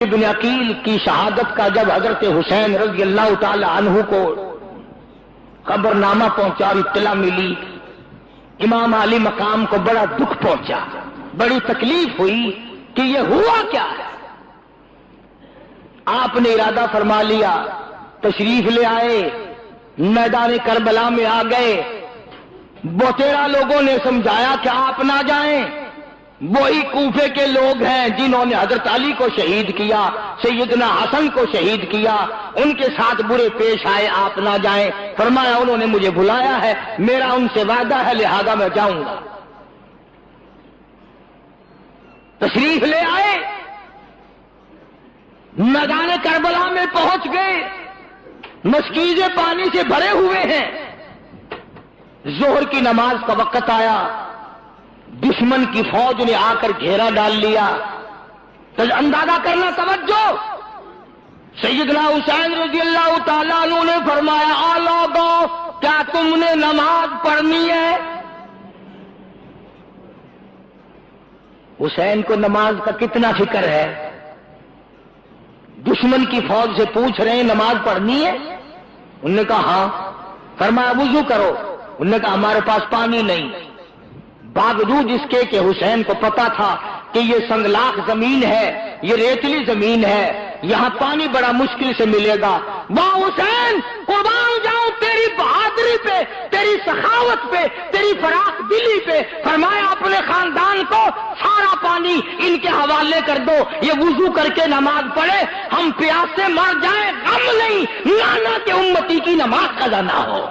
ابن عقیل کی شہادت کا جب حضرت حسین رضی اللہ تعالی عنہ کو خبر نامہ پہنچا اور اطلاع ملی، امام علی مقام کو بڑا دکھ پہنچا، بڑی تکلیف ہوئی کہ یہ ہوا کیا ہے۔ آپ نے ارادہ فرما لیا، تشریف لے آئے، میدان کربلا میں آ گئے۔ بہتیرا لوگوں نے سمجھایا کہ آپ نہ جائیں، وہی کوفے کے لوگ ہیں جنہوں نے حضرت علی کو شہید کیا، سیدنا حسن کو شہید کیا، ان کے ساتھ برے پیش آئے، آپ نہ جائیں۔ فرمایا انہوں نے مجھے بلایا ہے، میرا ان سے وعدہ ہے، لہذا میں جاؤں گا۔ تشریف لے آئے، میدان کربلا میں پہنچ گئے، مشکیزیں پانی سے بھرے ہوئے ہیں۔ ظہر کی نماز کا وقت آیا، دشمن کی فوج نے آ کر گھیرا ڈال لیا۔ تو اندازہ کرنا، توجہ، سیدنا حسین رضی اللہ تعالیٰ عنہ نے فرمایا، آ لوگو، کیا تم نے نماز پڑھنی ہے؟ حسین کو نماز کا کتنا فکر ہے، دشمن کی فوج سے پوچھ رہے ہیں نماز پڑھنی ہے؟ انہوں نے کہا ہاں۔ فرمایا وضو کرو۔ انہوں نے کہا ہمارے پاس پانی نہیں۔ باوجود اس کے کہ حسین کو پتا تھا کہ یہ سنگلاخ زمین ہے، یہ ریتلی زمین ہے، یہاں پانی بڑا مشکل سے ملے گا۔ واہ حسین، قربان جاؤں تیری بہادری پہ، تیری سخاوت پہ، تیری فراخ دلی پہ۔ فرمایا اپنے خاندان کو سارا پانی ان کے حوالے کر دو، یہ وضو کر کے نماز پڑھے، ہم پیاس سے مر جائیں، غم نہیں، نانا کے امتی کی نماز قضا نہ ہو۔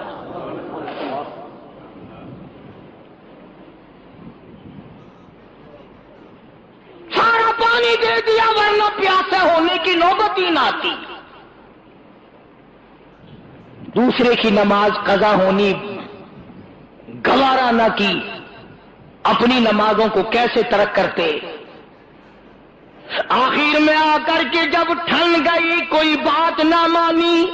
سارا پانی دے دیا، ورنہ پیاسے ہونے کی نوبت ہی نہ آتی۔ دوسرے کی نماز قضا ہونی گوارا نہ کی، اپنی نمازوں کو کیسے ترک کرتے۔ آخر میں آ کر کے جب ٹھن گئی، کوئی بات نہ مانی،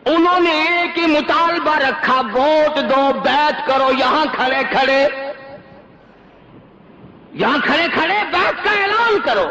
انہوں نے ایک ہی مطالبہ رکھا، ووٹ دو، بیعت کرو، یہاں کھڑے کھڑے بیعت کا اعلان کرو۔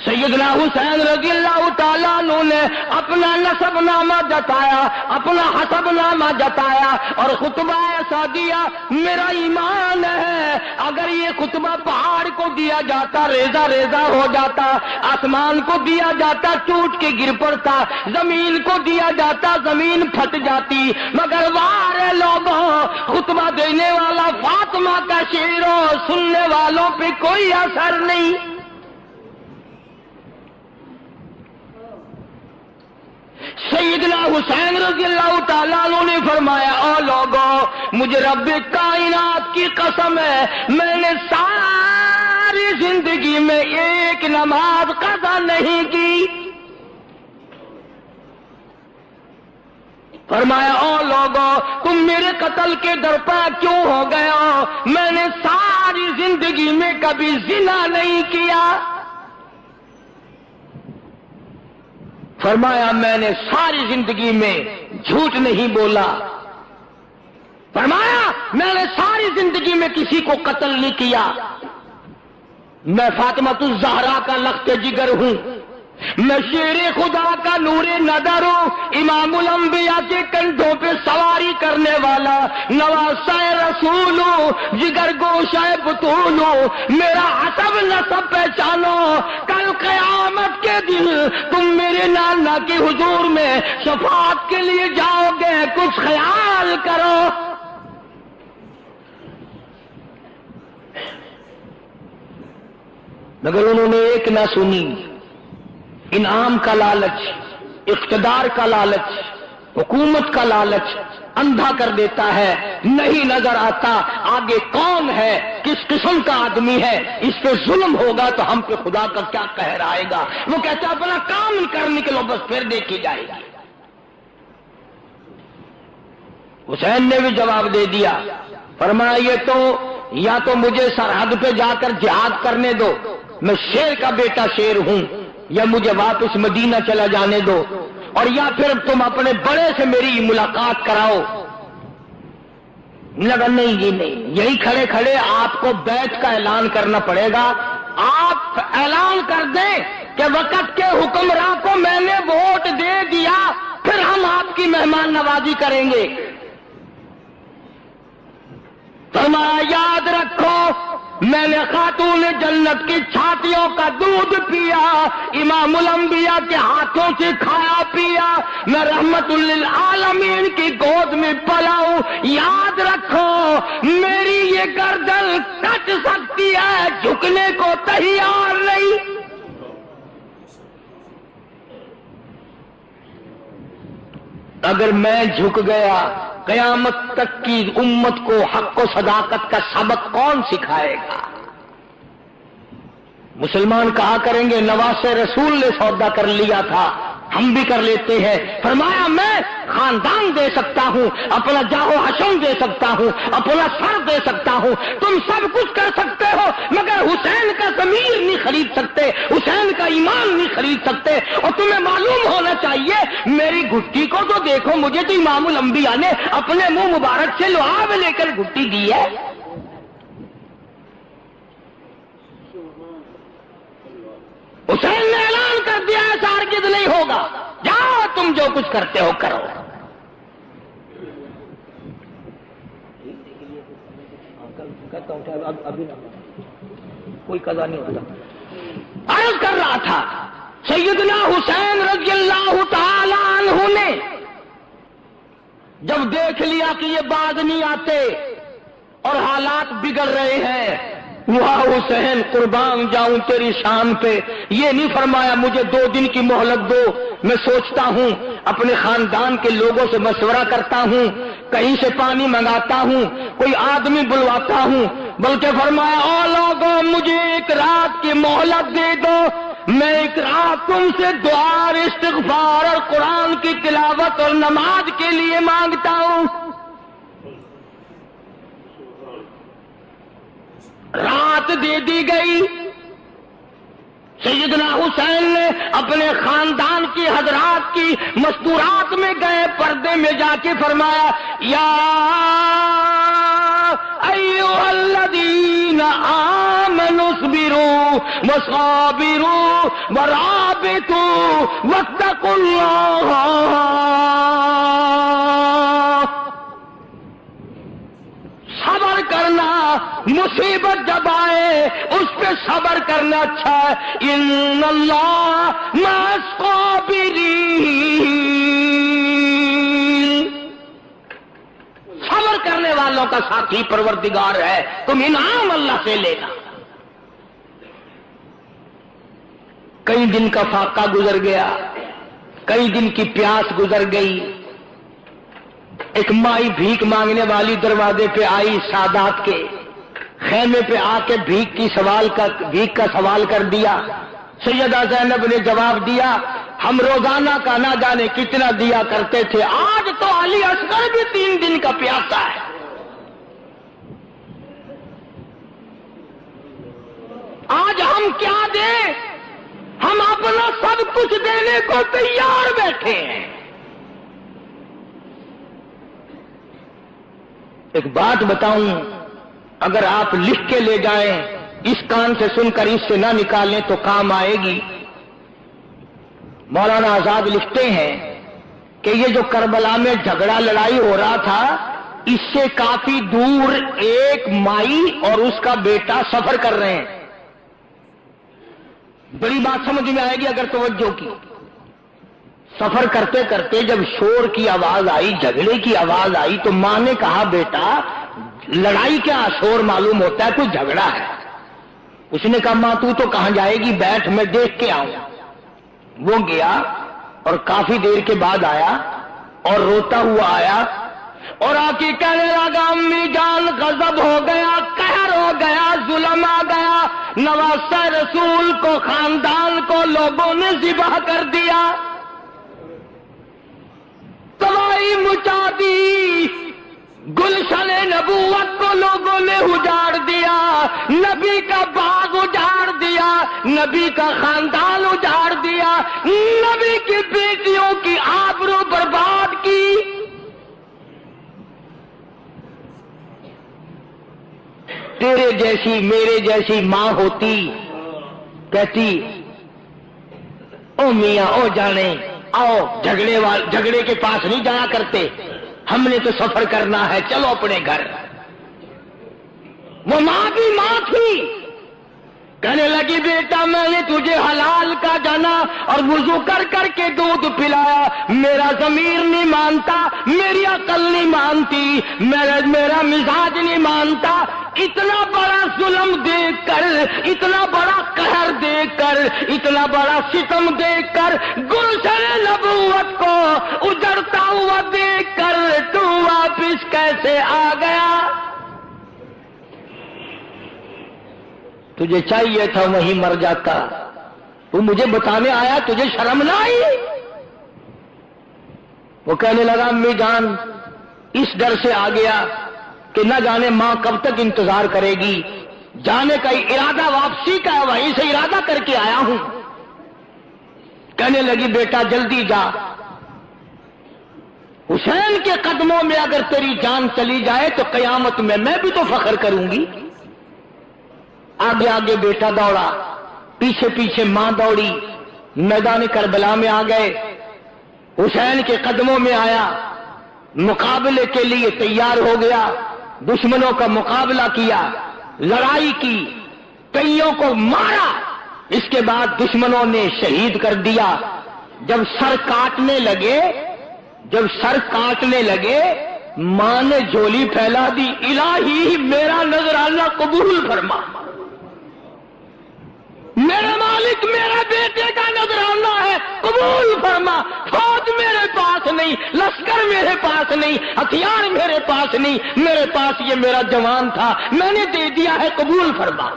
سیدنا حسین رضی اللہ تعالیٰ عنہ نے اپنا نسب نامہ جتایا، اپنا حسب نامہ جتایا اور خطبہ ایسا دیا، میرا ایمان ہے اگر یہ خطبہ پہاڑ کو دیا جاتا ریزہ ریزہ ہو جاتا، آسمان کو دیا جاتا ٹوٹ کے گر پڑتا، زمین کو دیا جاتا زمین پھٹ جاتی، مگر وارے لوگوں، خطبہ دینے والا فاطمہ کا شعر ہو، سننے والوں پہ کوئی اثر نہیں۔ سیدنا حسین رضی اللہ تعالیٰ عنہ نے فرمایا، او لوگوں، مجھے رب کائنات کی قسم ہے، میں نے ساری زندگی میں ایک نماز قضا نہیں کی۔ فرمایا، او لوگوں، تم میرے قتل کے درپا کیوں ہو گئے ہو؟ میں نے ساری زندگی میں کبھی زنا نہیں کیا۔ فرمایا میں نے ساری زندگی میں جھوٹ نہیں بولا۔ فرمایا میں نے ساری زندگی میں کسی کو قتل نہیں کیا۔ میں فاطمۃ الزہرا کا لخت جگر ہوں، میں شیر خدا کا نور نظر ہوں، امام الانبیاء کے کندھوں پہ سواری کرنے والا نواسہ رسول ہوں، جگر گوشہ بطول ہوں، میرا حسب نسب پہچانو، کل قیامت کے دن تم میرے نانا کے حضور میں شفاعت کے لیے جاؤ گے، کچھ خیال کرو۔ مگر انہوں نے ایک نہ سنی۔ انعام کا لالچ، اقتدار کا لالچ، حکومت کا لالچ اندھا کر دیتا ہے، نہیں نظر آتا آگے کون ہے، کس قسم کا آدمی ہے، اس پہ ظلم ہوگا تو ہم پہ خدا کا کیا قہر آئے گا۔ وہ کہتا ہے اپنا کام کر نکلو، بس پھر دیکھی جائے گی۔ حسین نے بھی جواب دے دیا، فرمایا یہ تو یا تو مجھے سرحد پہ جا کر جہاد کرنے دو، میں شیر کا بیٹا شیر ہوں، یا مجھے واپس مدینہ چلا جانے دو، اور یا پھر تم اپنے بڑے سے میری ملاقات کراؤ۔ لگا نہیں جی نہیں، یہی کھڑے کھڑے آپ کو بیعت کا اعلان کرنا پڑے گا، آپ اعلان کر دیں کہ وقت کے حکمراں کو میں نے ووٹ دے دیا، پھر ہم آپ کی مہمان نوازی کریں گے۔ فرمایا یاد رکھو میں نے خاتون جنت کی چھاتیوں کا دودھ پیا، امام الانبیاء کے ہاتھوں سے کھایا پیا، میں رحمت للعالمین کی گود میں پلا ہوں۔ یاد رکھو میری یہ گردن کٹ سکتی ہے، جھکنے کو تیار نہیں۔ اگر میں جھک گیا قیامت تک کی امت کو حق و صداقت کا سبق کون سکھائے گا؟ مسلمان کہا کریں گے نواز رسول نے سودا کر لیا تھا، ہم بھی کر لیتے ہیں۔ فرمایا میں خاندان دے سکتا ہوں، اپنا جاہو حشم دے سکتا ہوں، اپنا سر دے سکتا ہوں، تم سب کچھ کر سکتے ہو، مگر حسین کا ضمیر نہیں خرید سکتے، حسین کا ایمان نہیں خرید سکتے۔ اور تمہیں معلوم ہونا چاہیے میری گھٹی کو تو دیکھو، مجھے تو امام الانبیاء نے اپنے منہ مبارک سے لعاب لے کر گھٹی دی ہے۔ حسین نے اعلان کر دیا ہے ہرگز نہیں ہوگا، جاؤ تم جو کچھ کرتے ہو کرو۔ ابھی کوئی قضا نہیں ہوتا۔ عرض کر رہا تھا سیدنا حسین رضی اللہ تعالی عنہ نے جب دیکھ لیا کہ یہ باز نہیں آتے اور حالات بگڑ رہے ہیں، واہ حسین قربان جاؤں تیری شان پہ، یہ نہیں فرمایا مجھے 2 دن کی مہلت دو، میں سوچتا ہوں، اپنے خاندان کے لوگوں سے مشورہ کرتا ہوں، کہیں سے پانی منگاتا ہوں، کوئی آدمی بلواتا ہوں، بلکہ فرمایا او لوگوں مجھے 1 رات کی مہلت دے دو، میں 1 رات تم سے دعا اور استغفار اور قرآن کی تلاوت اور نماز کے لیے مانگتا ہوں۔ رات دے دی گئی، سیدنا حسین نے اپنے خاندان کی حضرات کی مستورات میں گئے، پردے میں جا کے فرمایا یا ایھا الذین آمنوا اصبروا وصابروا ورابطوا واتقوا اللہ۔ صبر کرنا، مصیبت جب آئے اس پہ صبر کرنا اچھا ہے۔ ان اللہ مع الصابرین، صبر کرنے والوں کا ساتھی پروردگار ہے، تم انعام اللہ سے لینا۔ کئی دن کا فاقہ گزر گیا، کئی دن کی پیاس گزر گئی، ایک مائی بھیک مانگنے والی دروازے پہ آئی، سادات کے خیمے پہ آ کے بھیک کا سوال کر دیا۔ سیدہ زینب نے جواب دیا ہم روزانہ کا نہ جانے کتنا دیا کرتے تھے، آج تو علی اصغر بھی 3 دن کا پیاسا ہے۔ آج ہم کیا دیں؟ ہم اپنا سب کچھ دینے کو تیار بیٹھے ہیں۔ ایک بات بتاؤں، اگر آپ لکھ کے لے جائیں، اس کان سے سن کر اس سے نہ نکالیں تو کام آئے گی۔ مولانا آزاد لکھتے ہیں کہ یہ جو کربلا میں جھگڑا لڑائی ہو رہا تھا، اس سے کافی دور ایک مائی اور اس کا بیٹا سفر کر رہے ہیں۔ بڑی بات سمجھ میں آئے گی اگر توجہ کی۔ سفر کرتے کرتے جب شور کی آواز آئی، جھگڑے کی آواز آئی، تو ماں نے کہا بیٹا لڑائی کیا، شور معلوم ہوتا ہے کوئی جھگڑا ہے۔ اس نے کہا ماں تو کہاں جائے گی، بیٹھ میں دیکھ کے آؤں۔ وہ گیا اور کافی دیر کے بعد آیا اور روتا ہوا آیا اور آ کے کہنے لگا امی جان غضب ہو گیا، قہر ہو گیا، ظلم آ گیا، نواسہ رسول کو، خاندان کو لوگوں نے ذبح کر دیا، تباہی مچا دی، گلشن نبوت کو لوگوں نے اجاڑ دیا، نبی کا باغ اجاڑ دیا، نبی کا خاندان اجاڑ دیا، نبی کی بیٹیوں کی آبرو برباد کی۔ تیرے جیسی میرے جیسی ماں ہوتی کہتی او میاں او جانے آؤ جھگڑے کے پاس نہیں جایا کرتے، ہم نے تو سفر کرنا ہے، چلو اپنے گھر۔ وہ ماں بھی ماں تھی، کہنے لگی بیٹا میں نے تجھے حلال کا جانا اور وضو کر کر کے دودھ پلایا، میرا ضمیر نہیں مانتا، میری عقل نہیں مانتی، میرا مزاج نہیں مانتا، اتنا بڑا ظلم دیکھ کر، اتنا بڑا قہر دیکھ کر، اتنا بڑا ستم دیکھ کر، گلشن نبوت کو اجڑتا ہوا دیکھ کر تو واپس کیسے آ گیا؟ تجھے چاہیے تھا وہیں مر جاتا، تو مجھے بتانے آیا، تجھے شرم نہ آئی؟ وہ کہنے لگا امی جان اس ڈر سے آ گیا کہ نہ جانے ماں کب تک انتظار کرے گی، جانے کا ارادہ واپسی کا ہے، وہیں سے ارادہ کر کے آیا ہوں۔ کہنے لگی بیٹا جلدی جا، حسین کے قدموں میں اگر تیری جان چلی جائے تو قیامت میں بھی تو فخر کروں گی۔ آگے آگے بیٹا دوڑا، پیچھے پیچھے ماں دوڑی، میدان کربلا میں آ گئے، حسین کے قدموں میں آیا، مقابلے کے لیے تیار ہو گیا، دشمنوں کا مقابلہ کیا، لڑائی کی، کئیوں کو مارا، اس کے بعد دشمنوں نے شہید کر دیا۔ جب سر کاٹنے لگے ماں نے جھولی پھیلا دی، الہی میرا نذرانہ قبول فرما، میرے مالک میرے بیٹے کا نذرانہ ہے، قبول فرما، فوج میرے پاس نہیں، لشکر میرے پاس نہیں، ہتھیار میرے پاس نہیں، میرے پاس یہ میرا جوان تھا، میں نے دے دیا ہے، قبول فرما۔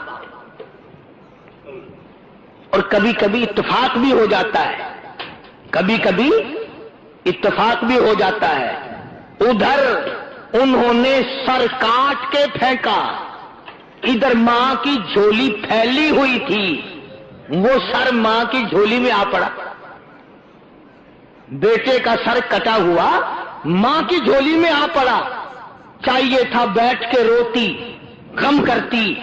اور کبھی کبھی اتفاق بھی ہو جاتا ہے، کبھی کبھی اتفاق بھی ہو جاتا ہے۔ ادھر انہوں نے سر کاٹ کے پھینکا، ادھر ماں کی جھولی پھیلی ہوئی تھی، وہ سر ماں کی جھولی میں آ پڑا، بیٹے کا سر کٹا ہوا ماں کی جھولی میں آ پڑا۔ چاہیے تھا بیٹھ کے روتی، غم کرتی،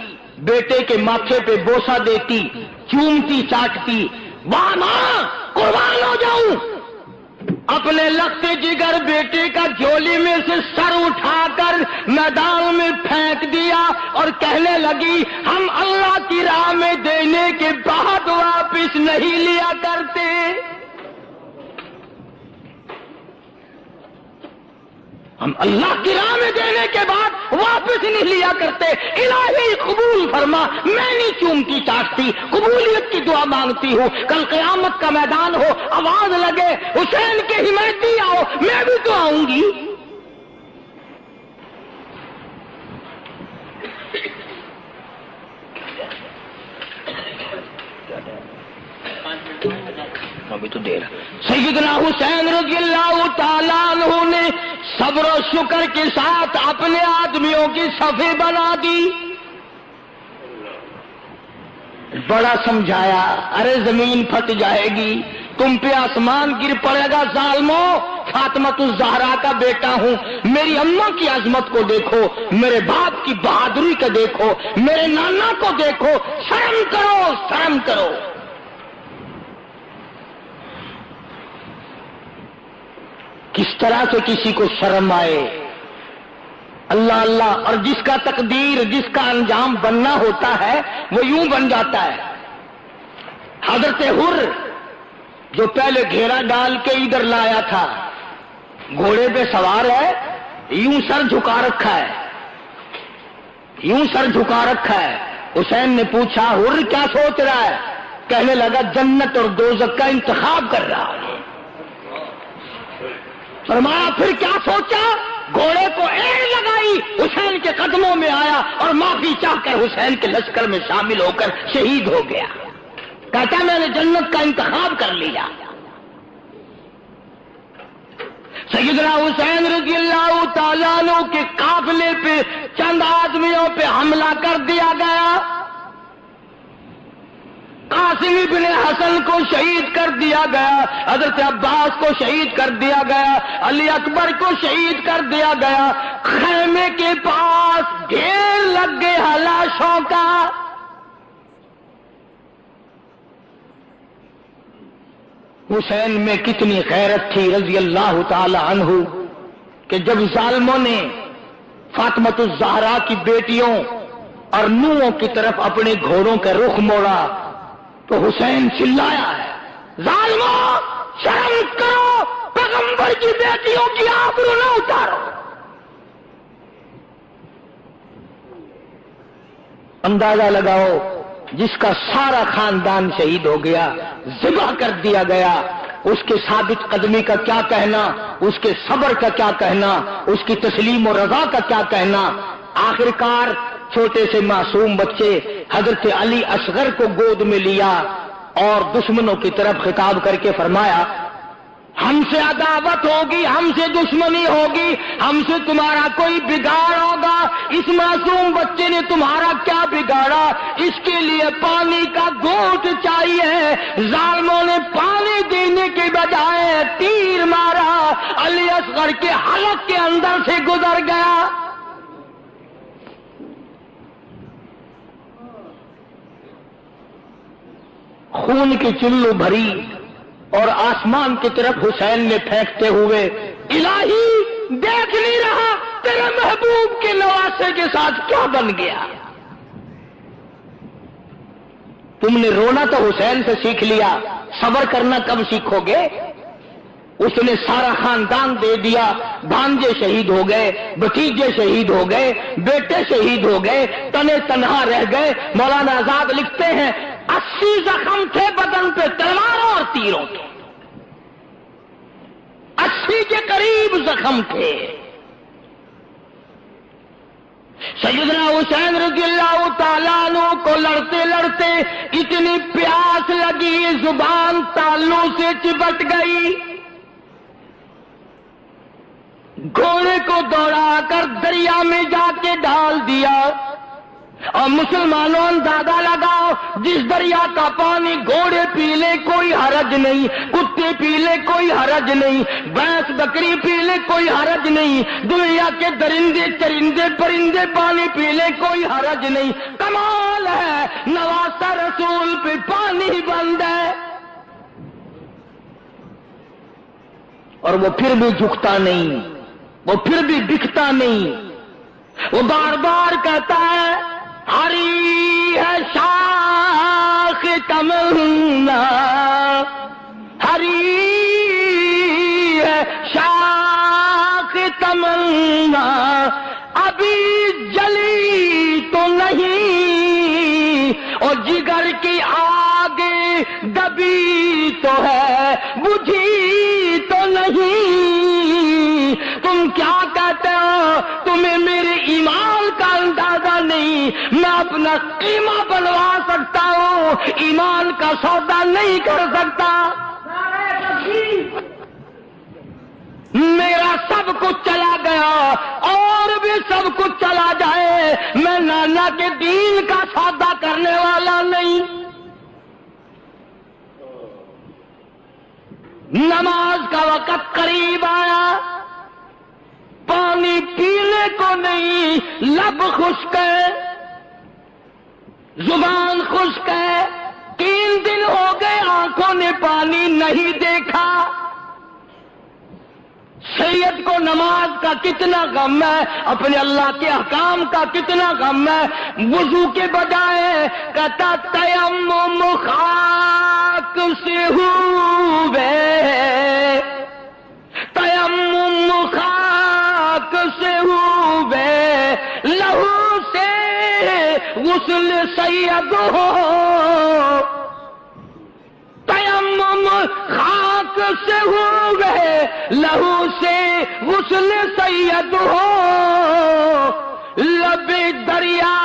بیٹے کے ماتھے پہ بوسہ دیتی، چومتی چاٹتی، واہ ماں قربان ہو جاؤں، اپنے لگتے جگر بیٹے کا جھولی میں سے سر اٹھا کر میدان میں پھینک دیا اور کہنے لگی ہم اللہ کی راہ میں دینے کے بعد واپس نہیں لیا کرتے۔ ہم اللہ کی راہ میں دینے کے بعد واپس نہیں لیا کرتے، الہی قبول فرما، میں نہیں چومتی چاٹتی، قبولیت کی دعا مانگتی ہوں، کل قیامت کا میدان ہو، آواز لگے حسین کے حمایتی آؤ، میں بھی تو آؤں گی۔ ابھی تو دیر۔ سیدنا حسین رضی اللہ تعالیٰ عنہ نے صبر و شکر کے ساتھ اپنے آدمیوں کی صفیں بنا دی، بڑا سمجھایا، ارے زمین پھٹ جائے گی، تم پہ آسمان گر پڑے گا ظالموں، فاطمۃ الزہرا کا بیٹا ہوں، میری اماں کی عظمت کو دیکھو، میرے باپ کی بہادری کو دیکھو، میرے نانا کو دیکھو، شرم کرو شرم کرو۔ کس طرح سے کسی کو شرم آئے، اللہ اللہ، اور جس کا تقدیر، جس کا انجام بننا ہوتا ہے وہ یوں بن جاتا ہے۔ حضرت حر جو پہلے گھیرا ڈال کے ادھر لایا تھا، گھوڑے پہ سوار ہے، یوں سر جھکا رکھا ہے، یوں سر جھکا رکھا ہے۔ حسین نے پوچھا حر کیا سوچ رہا ہے؟ کہنے لگا جنت اور دوزخ کا انتخاب کر رہا ہے۔ فرمایا پھر کیا سوچا؟ گھوڑے کو ایڑ لگائی، حسین کے قدموں میں آیا اور معافی چاہ کر حسین کے لشکر میں شامل ہو کر شہید ہو گیا۔ کہتا میں نے جنت کا انتخاب کر لیا۔ سیدنا حسین رضی اللہ تعالیٰ عنہ کے قافلے پہ چند آدمیوں پہ حملہ کر دیا گیا، قاسم ابن حسن کو شہید کر دیا گیا، حضرت عباس کو شہید کر دیا گیا، علی اکبر کو شہید کر دیا گیا۔ خیمے کے پاس ڈھیر لگ گئے لاشوں کا۔ حسین میں کتنی غیرت تھی رضی اللہ تعالی عنہ کہ جب ظالموں نے فاطمۃ الزہرا کی بیٹیوں اور نوحوں کی طرف اپنے گھوڑوں کا رخ موڑا تو حسین چلایا ہے، ظالموں شرم کرو، پیغمبر کی بیٹیوں کی آبرو نہ اتارو۔ اندازہ لگاؤ، جس کا سارا خاندان شہید ہو گیا، ذبح کر دیا گیا، اس کے ثابت قدمی کا کیا کہنا، اس کے صبر کا کیا کہنا، اس کی تسلیم و رضا کا کیا کہنا۔ آخرکار چھوٹے سے معصوم بچے حضرت علی اصغر کو گود میں لیا اور دشمنوں کی طرف خطاب کر کے فرمایا، ہم سے عداوت ہوگی، ہم سے دشمنی ہوگی، ہم سے تمہارا کوئی بگاڑ ہوگا، اس معصوم بچے نے تمہارا کیا بگاڑا، اس کے لیے پانی کا گھونٹ چاہیے۔ ظالموں نے پانی دینے کے بجائے تیر مارا، علی اصغر کے حلق کے اندر سے گزر گیا۔ خون کی چلو بھری اور آسمان کی طرف حسین نے پھینکتے ہوئے، الہی دیکھ نہیں رہا تیرے محبوب کے نواسے کے ساتھ کیا بن گیا۔ تم نے رونا تو حسین سے سیکھ لیا، صبر کرنا کب سیکھو گے؟ اس نے سارا خاندان دے دیا، بھانجے شہید ہو گئے، بھتیجے شہید ہو گئے، بیٹے شہید ہو گئے، تنے تنہا رہ گئے۔ مولانا آزاد لکھتے ہیں 80 زخم تھے بدن پہ تلواروں اور تیروں کے، 80 کے قریب زخم تھے۔ سیدنا حسین رضی اللہ تعالیٰ عنہ کو لڑتے لڑتے اتنی پیاس لگی، زبان تالوں سے چپٹ گئی، گھوڑے کو دوڑا کر دریا میں جا کے ڈال دیا۔ اور مسلمانوں اندازہ لگاؤ، جس دریا کا پانی گھوڑے پی لے کوئی حرج نہیں، کتے پی لے کوئی حرج نہیں، بھینس بکری پی لے کوئی حرج نہیں، دنیا کے درندے چرندے پرندے پانی پی لے کوئی حرج نہیں۔ کمال ہے، نواسہ رسول پہ پانی بند ہے، اور وہ پھر بھی جھکتا نہیں، وہ پھر بھی بکتا نہیں، وہ بار بار کہتا ہے، ہری ہے شاخ تمنا، ہری ہے شاخ تمنا، ابھی جلی تو نہیں، اور جگر کی آگ دبی تو ہے، بجھی تو نہیں۔ تم کیا کہتے ہو؟ تمہیں میرے ایمان کا اندازہ نہیں، میں اپنا قیمہ بنوا سکتا ہوں، ایمان کا سودا نہیں کر سکتا۔ میرا سب کچھ چلا گیا اور بھی سب کچھ چلا جائے، میں نانا کے دین کا سودا کرنے والا نہیں۔ نماز کا وقت قریب آیا، پانی پینے کو نہیں، لب خشک ہے، زبان خشک ہے، 3 دن ہو گئے آنکھوں نے پانی نہیں دیکھا۔ سید کو نماز کا کتنا غم ہے، اپنے اللہ کے احکام کا کتنا غم ہے، وضو کے بجائے کہتا تیمم خاک سے ہوئے، تیمم خاک سے ہوئے، لہو سے غسل سید ہو، تیمم خاک سے ہوئے، لہو سے غسل سید ہو، لب دریا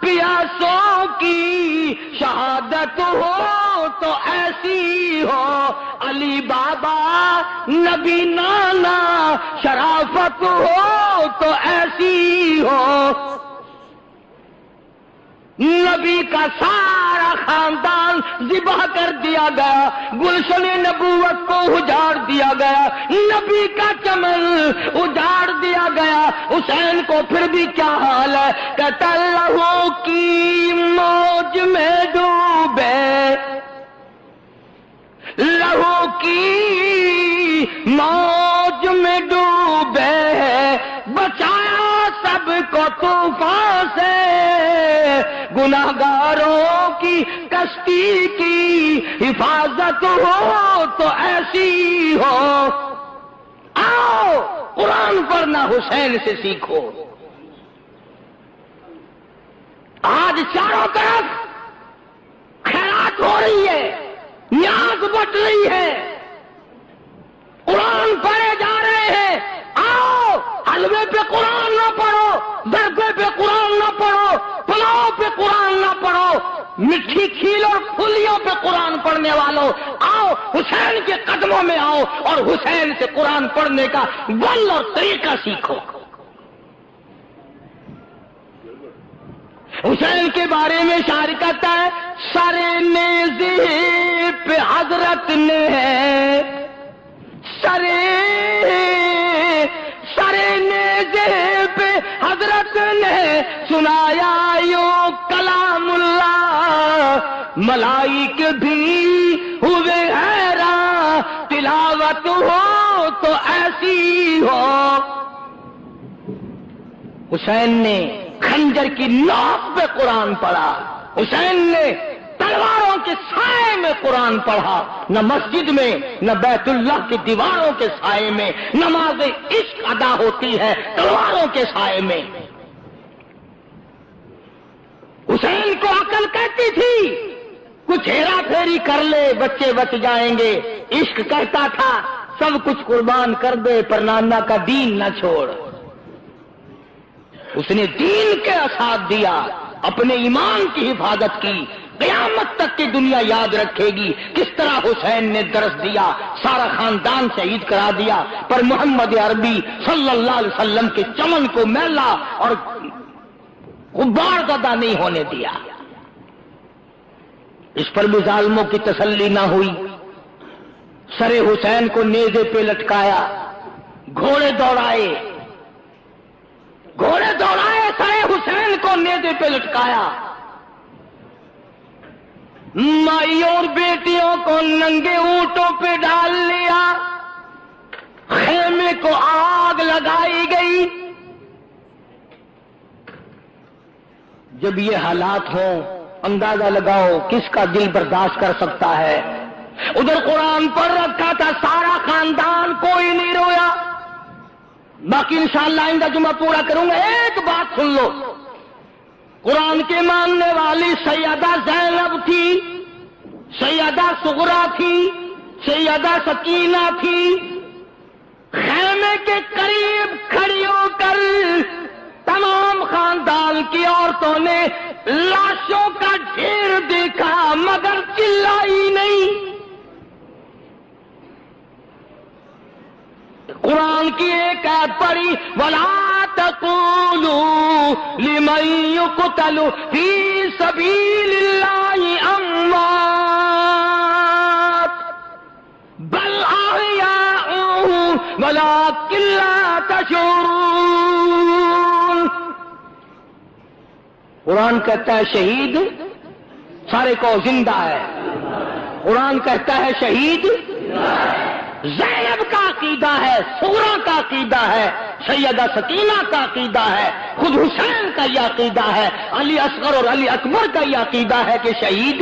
پیاسوں کی شہادت ہو تو ایسی ہو، علی بابا نبی نانا شرافت ہو تو ایسی ہو۔ نبی کا سارا خاندان ذبح کر دیا گیا، گلشن نبوت کو اجاڑ دیا گیا، نبی کا چمن اجاڑ دیا گیا۔ حسین کو پھر بھی کیا حال ہے، کہتا لہو کی موج میں ڈوبے، لہو کی رب کو طوفان سے گناہگاروں کی کشتی کی حفاظت ہو تو ایسی ہو. آؤ قرآن پڑھنا حسین سے سیکھو. آج چاروں طرف خیرات ہو رہی ہے, نیاز بٹ رہی ہے, قرآن پڑھے جا رہے ہیں. آؤ حلوے پہ قرآن نہ پڑھو, درگے پہ قرآن نہ پڑھو, پلاؤ پہ قرآن نہ پڑھو, مٹھی کھیل اور پھلیوں پہ قرآن پڑھنے والوں آؤ حسین کے قدموں میں آؤ اور حسین سے قرآن پڑھنے کا بل اور طریقہ سیکھو. حسین کے بارے میں شاعر کہتا ہے سرے نیزے پہ حضرت نے سرے نیزے پہ حضرت نے سنایا یوں کلام اللہ, ملائک بھی ہوئے حیران, تلاوت ہو تو ایسی ہو. حسین نے خنجر کی نوک پہ قرآن پڑھا, حسین نے تلواروں کے سائے میں قرآن پڑھا. نہ مسجد میں نہ بیت اللہ کی دیواروں کے سائے میں نماز عشق ادا ہوتی ہے تلواروں کے سائے میں. حسین کو عقل کہتی تھی کچھ ہیرا پھیری کر لے بچے بچ جائیں گے. عشق کہتا تھا سب کچھ قربان کر دے پر نانا کا دین نہ چھوڑ. اس نے دین کے ساتھ دیا, اپنے ایمان کی حفاظت کی. قیامت تک کی دنیا یاد رکھے گی کس طرح حسین نے درس دیا, سارا خاندان شہید کرا دیا, پر محمد عربی صلی اللہ علیہ وسلم کے چمن کو میلا اور غبار زدہ نہیں ہونے دیا. اس پر بھی ظالموں کی تسلی نہ ہوئی. سر حسین کو نیزے پہ لٹکایا, گھوڑے دوڑائے سر حسین کو نیزے پہ لٹکایا. مائی اور بیٹیوں کو ننگے اونٹوں پہ ڈال لیا, خیمے کو آگ لگائی گئی. جب یہ حالات ہوں اندازہ لگاؤ کس کا دل برداشت کر سکتا ہے. ادھر قرآن پڑھ رکھا تھا سارا خاندان, کوئی نہیں رویا. باقی انشاءاللہ آئندہ جمعہ پورا کروں گا. ایک بات سن لو, قرآن کے ماننے والی سیدہ زینب تھی, سیدہ صغرا تھی, سیدہ سکینہ تھی. خیمے کے قریب کھڑی ہو کر تمام خاندان کی عورتوں نے لاشوں کا ڈھیر دیکھا مگر چلائی نہیں. قرآن کی ایک آیت پڑھی وَلَا تَقُولُوا لِمَن يُقْتَلُ فِي سَبِيلِ اللَّهِ أَمْوَاتٌ بَلْ أَحْيَاءٌ وَلَٰكِن لَّا تَشْعُرُونَ. قرآن کہتا ہے شہید سارے کو زندہ ہے. قرآن کہتا ہے شہید زینب کا عقیدہ ہے, صغرا کا عقیدہ ہے, سیدہ سکینہ کا عقیدہ ہے, خود حسین کا یہ عقیدہ ہے, علی اصغر اور علی اکبر کا یہ عقیدہ ہے کہ شہید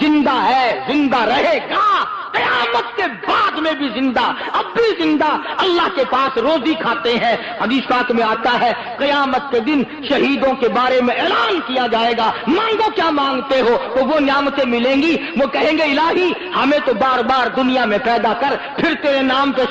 زندہ ہے, زندہ رہے گا, قیامت کے بعد میں بھی زندہ, اب بھی زندہ, اللہ کے پاس روزی کھاتے ہیں. حدیث پاک میں آتا ہے قیامت کے دن شہیدوں کے بارے میں اعلان کیا جائے گا مانگو کیا مانگتے ہو, تو وہ نعمتیں ملیں گی. وہ کہیں گے الہی ہمیں تو بار بار دنیا میں پیدا کر, پھر تیرے نام پہ